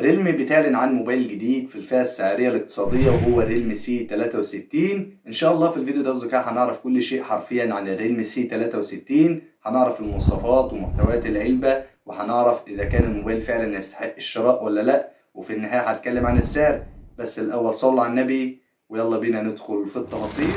ريلمي بتعلن عن موبايل جديد في الفئة السعرية الاقتصادية وهو الريلمي سي 63. إن شاء الله في الفيديو ده أصدقائي هنعرف كل شيء حرفيا عن الريلمي سي 63. هنعرف المواصفات ومحتويات العلبة، وهنعرف إذا كان الموبايل فعلا يستحق الشراء ولا لأ، وفي النهاية هتكلم عن السعر. بس الأول صلوا على النبي ويلا بينا ندخل في التفاصيل.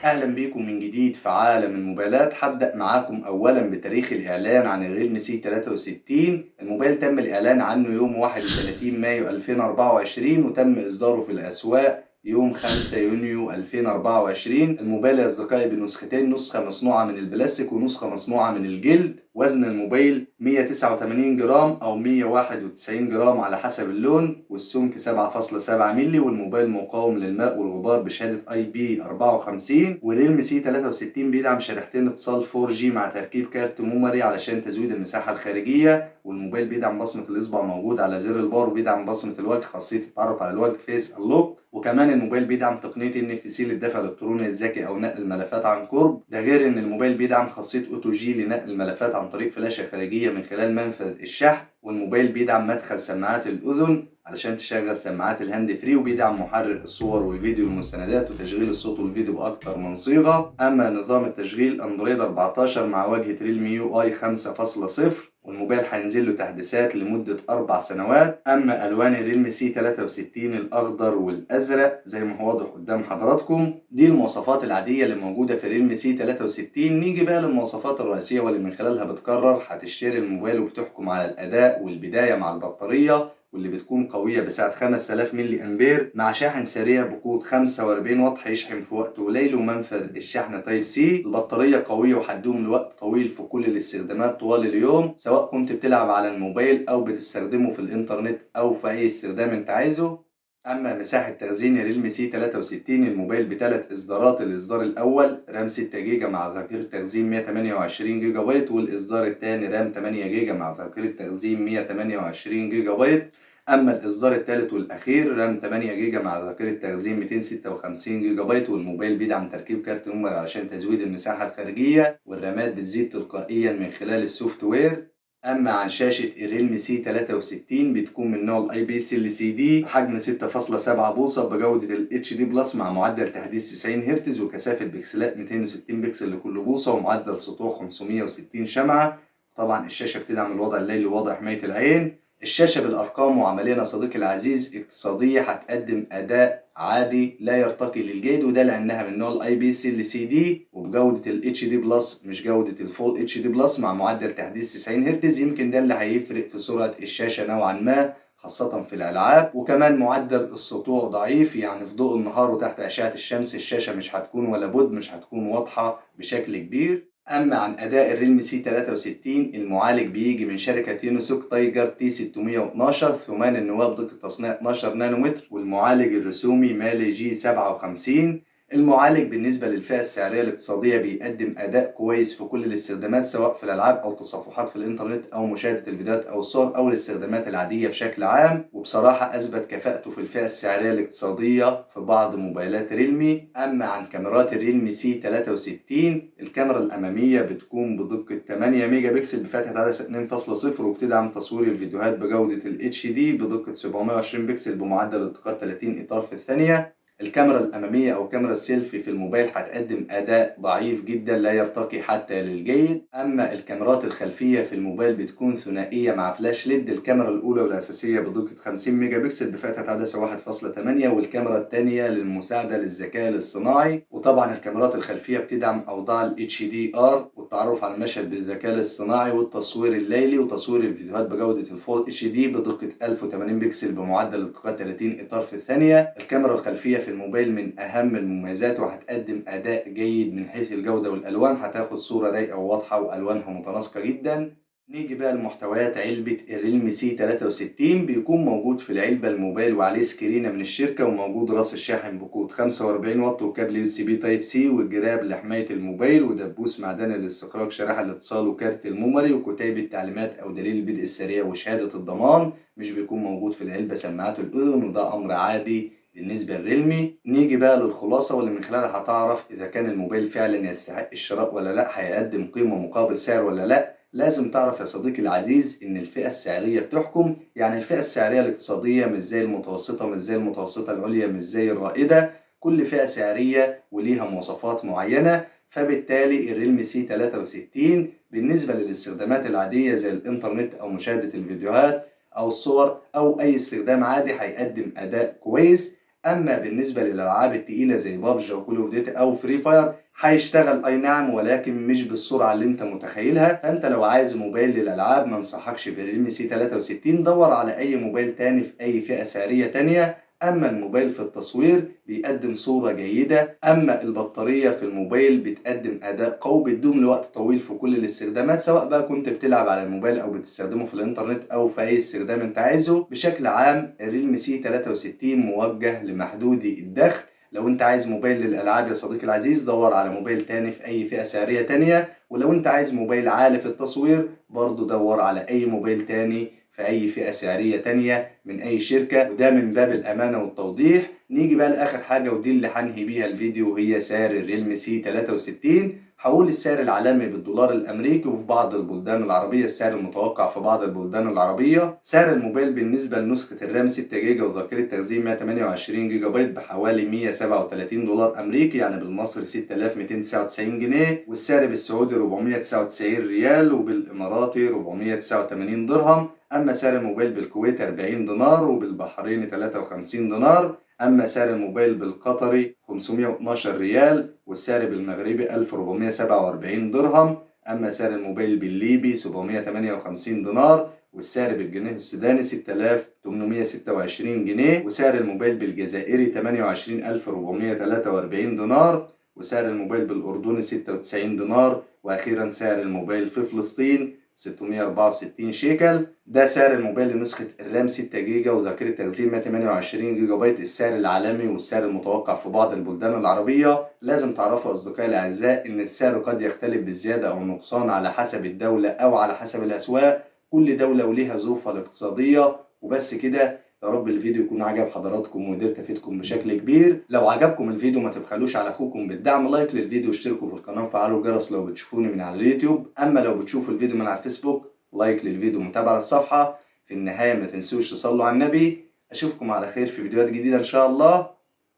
أهلا بيكم من جديد في عالم الموبايلات. هبدأ معاكم أولا بتاريخ الإعلان عن الريلمي سي 63. الموبايل تم الإعلان عنه يوم 31 مايو 2024 وتم إصداره في الأسواق يوم 5 يونيو 2024. الموبايل يا أصدقائي بنسختين، نسخة مصنوعة من البلاستيك ونسخة مصنوعة من الجلد. وزن الموبايل 189 جرام أو 191 جرام على حسب اللون، والسمك 7.7 مللي، والموبايل مقاوم للماء والغبار بشهادة IP54. والريلمي سي 63 بيدعم شريحتين اتصال 4G مع تركيب كارت ميموري علشان تزويد المساحة الخارجية. والموبايل بيدعم بصمة الإصبع موجود على زر الباور، وبيدعم بصمة الوجه خاصية التعرف على الوجه فيس انلوك. وكمان الموبايل بيدعم تقنية NFC للدفع الإلكتروني الذكي أو نقل الملفات عن قرب. ده غير إن الموبايل بيدعم خاصية أوتو جي لنقل الملفات عن طريق فلاشة خارجية من خلال منفذ الشحن. والموبايل بيدعم مدخل سماعات الأذن علشان تشغل سماعات الهاند فري، وبيدعم محرر الصور والفيديو والمستندات وتشغيل الصوت والفيديو بأكتر من صيغة. أما نظام التشغيل أندرويد 14 مع واجهة ريلمي يو آي 5.0. والموبايل هينزل له تحديثات لمدة 4 سنوات. أما ألوان الريلمي سي 63 الأخضر والأزرق زي ما هو واضح قدام حضراتكم. دي المواصفات العادية اللي موجودة في الريلمي سي 63. نيجي بقى للمواصفات الرئيسية واللي من خلالها بتقرر هتشتري الموبايل، وبتحكم على الأداء والبداية مع البطارية، واللي بتكون قوية بسعة 5000 ملي أمبير مع شاحن سريع بقوة 45 واط هيشحن في وقت قليل، ومنفذ الشحن تايب سي. البطارية قوية وهتدوم لوقت طويل في كل الاستخدامات طوال اليوم، سواء كنت بتلعب على الموبايل أو بتستخدمه في الإنترنت أو في أي استخدام أنت عايزه. أما مساحة تخزين الريلمي سي 63 الموبايل بثلاث إصدارات. الإصدار الأول رام 6 جيجا مع ذاكرة تخزين 128 جيجا بايت، والإصدار الثاني رام 8 جيجا مع ذاكرة تخزين 128 جيجا بايت. أما الإصدار الثالث والأخير رام 8 جيجا مع ذاكرة تخزين 256 جيجا بايت. والموبايل بيدعم تركيب كارت ميموري علشان تزويد المساحة الخارجية، والرامات بتزيد تلقائيا من خلال السوفت وير. أما عن شاشة الريلمي سي 63 بتكون من نوع الاي بي اس ال سي دي بحجم 6.7 بوصة بجودة ال اتش دي بلس مع معدل تحديث 90 هرتز وكثافة بكسلات 260 بكسل لكل بوصة ومعدل سطوع 560 شمعة. طبعا الشاشة بتدعم الوضع الليلي ووضع حماية العين. الشاشة بالأرقام وعمليا يا صديقي العزيز اقتصادية، هتقدم أداء عادي لا يرتقي للجيد، وده لأنها من نوع الاي بي اس ال سي دي وبجودة ال اتش دي بلس مش جودة الفول اتش دي بلس مع معدل تحديث 90 هرتز. يمكن ده اللي هيفرق في سرعة الشاشة نوعا ما خاصة في الألعاب. وكمان معدل السطوع ضعيف، يعني في ضوء النهار وتحت أشعة الشمس الشاشة مش هتكون ولا بد مش هتكون واضحة بشكل كبير. أما عن أداء الريلمي سي 63 المعالج بيجي من شركة يونيسوك تايجر تي 612 ثمان النواة بدقة تصنيع 12 نانومتر، والمعالج الرسومي مالي جي 57. المعالج بالنسبة للفئة السعرية الاقتصادية بيقدم أداء كويس في كل الاستخدامات، سواء في الألعاب أو تصفحات في الإنترنت أو مشاهدة الفيديوهات أو الصور أو الاستخدامات العادية بشكل عام. وبصراحة أثبت كفاءته في الفئة السعرية الاقتصادية في بعض موبايلات ريلمي. أما عن كاميرات الريلمي سي 63 الكاميرا الأمامية بتكون بدقة 8 ميجا بكسل بفتحة عدسة 2.0، وبتدعم تصوير الفيديوهات بجودة ال HD بدقة 720 بكسل بمعدل التقاط 30 إطار في الثانية. الكاميرا الأمامية أو كاميرا السيلفي في الموبايل هتقدم أداء ضعيف جدا لا يرتقي حتى للجيد. أما الكاميرات الخلفية في الموبايل بتكون ثنائية مع فلاش ليد. الكاميرا الأولى والأساسية بدقة 50 ميجا بكسل بفتحة عدسة 1.8، والكاميرا الثانية للمساعدة للذكاء الاصطناعي. وطبعا الكاميرات الخلفية بتدعم أوضاع ال HDR والتعرف على المشهد بالذكاء الاصطناعي والتصوير الليلي وتصوير الفيديوهات بجودة الفول HD بدقة 1080 بكسل بمعدل التقاط 30 إطار في الثانية. الكاميرا الخلفية في الموبايل من أهم المميزات وهتقدم أداء جيد من حيث الجودة والألوان، هتاخد صورة رايقة وواضحة وألوانها متناسقة جدا. نيجي بقى لمحتويات علبة الريلمي سي 63. بيكون موجود في العلبة الموبايل وعليه سكرينة من الشركة، وموجود راس الشاحن بقوة 45 واط وكابل يو سي بي تايب سي والجراب لحماية الموبايل ودبوس معدني لاستخراج شريحة الاتصال وكارت الميموري وكتيب التعليمات أو دليل البدء السريع وشهادة الضمان. مش بيكون موجود في العلبة سماعات الأذن، وده أمر عادي بالنسبة للريلمي. نيجي بقى للخلاصة واللي من خلالها هتعرف إذا كان الموبايل فعلا يستحق الشراء ولا لأ، هيقدم قيمة مقابل سعر ولا لأ. لازم تعرف يا صديقي العزيز إن الفئة السعرية بتحكم، يعني الفئة السعرية الاقتصادية مش زي المتوسطة، مش زي المتوسطة العليا، مش زي الرائدة. كل فئة سعرية وليها مواصفات معينة. فبالتالي الريلمي سي 63 بالنسبة للاستخدامات العادية زي الإنترنت أو مشاهدة الفيديوهات أو الصور أو أي استخدام عادي هيقدم أداء كويس. أما بالنسبة للألعاب التقيلة زي بابجي وكول أوف ديوتي أو فري فاير هيشتغل أي نعم، ولكن مش بالسرعة اللي أنت متخيلها. فأنت لو عايز موبايل للألعاب ما انصحكش بالريلمي سي 63، دور على أي موبايل تاني في أي فئة سعرية تانية. أما الموبايل في التصوير بيقدم صورة جيدة، أما البطارية في الموبايل بتقدم أداء قوي، بتدوم لوقت طويل في كل الاستخدامات، سواء بقى كنت بتلعب على الموبايل أو بتستخدمه في الإنترنت أو في أي استخدام أنت عايزه. بشكل عام الريلمي سي 63 موجه لمحدودي الدخل. لو أنت عايز موبايل للألعاب يا صديقي العزيز دور على موبايل تاني في أي فئة سعرية تانية، ولو أنت عايز موبايل عالي في التصوير برضه دور على أي موبايل تاني في أي فئة سعرية تانية من أي شركة، وده من باب الأمانة والتوضيح. نيجي بقى لآخر حاجة ودي اللي هنهي بيها الفيديو، وهي سعر الريلمي سي 63. هقول السعر العالمي بالدولار الأمريكي، وفي بعض البلدان العربية السعر المتوقع في بعض البلدان العربية. سعر الموبايل بالنسبة لنسخة الرام 6 جيجا وذاكرة تخزين 128 جيجا بايت بحوالي 137 دولار أمريكي، يعني بالمصري 6299 جنيه، والسعر بالسعودي 499 ريال، وبالإماراتي 489 درهم. أما سعر الموبايل بالكويت 40 دينار، وبالبحرين 53 دينار. أما سعر الموبايل بالقطري 512 ريال، والسعر بالمغربي 1447 درهم. أما سعر الموبايل بالليبي 758 دينار، والسعر بالجنيه السوداني 6826 جنيه، وسعر الموبايل بالجزائري 28443 دينار، وسعر الموبايل بالأردني 96 دينار، وأخيرا سعر الموبايل في فلسطين 664 شيكل. ده سعر الموبايل لنسخة الرام 6 جيجا وذاكرة تخزين 128 جيجا بايت، السعر العالمي والسعر المتوقع في بعض البلدان العربية. لازم تعرفوا أصدقائي الأعزاء إن السعر قد يختلف بالزيادة أو النقصان على حسب الدولة أو على حسب الأسواق. كل دولة وليها ظروفها الاقتصادية. وبس كده. يا رب الفيديو يكون عجب حضراتكم وقدرت افيدكم بشكل كبير. لو عجبكم الفيديو ما تبخلوش على اخوكم بالدعم، لايك للفيديو واشتركوا في القناه وفعلوا الجرس لو بتشوفوني من على اليوتيوب. اما لو بتشوفوا الفيديو من على الفيسبوك لايك للفيديو ومتابعه للصفحه. في النهايه ما تنسوش تصلوا على النبي. اشوفكم على خير في فيديوهات جديده ان شاء الله.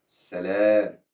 سلام.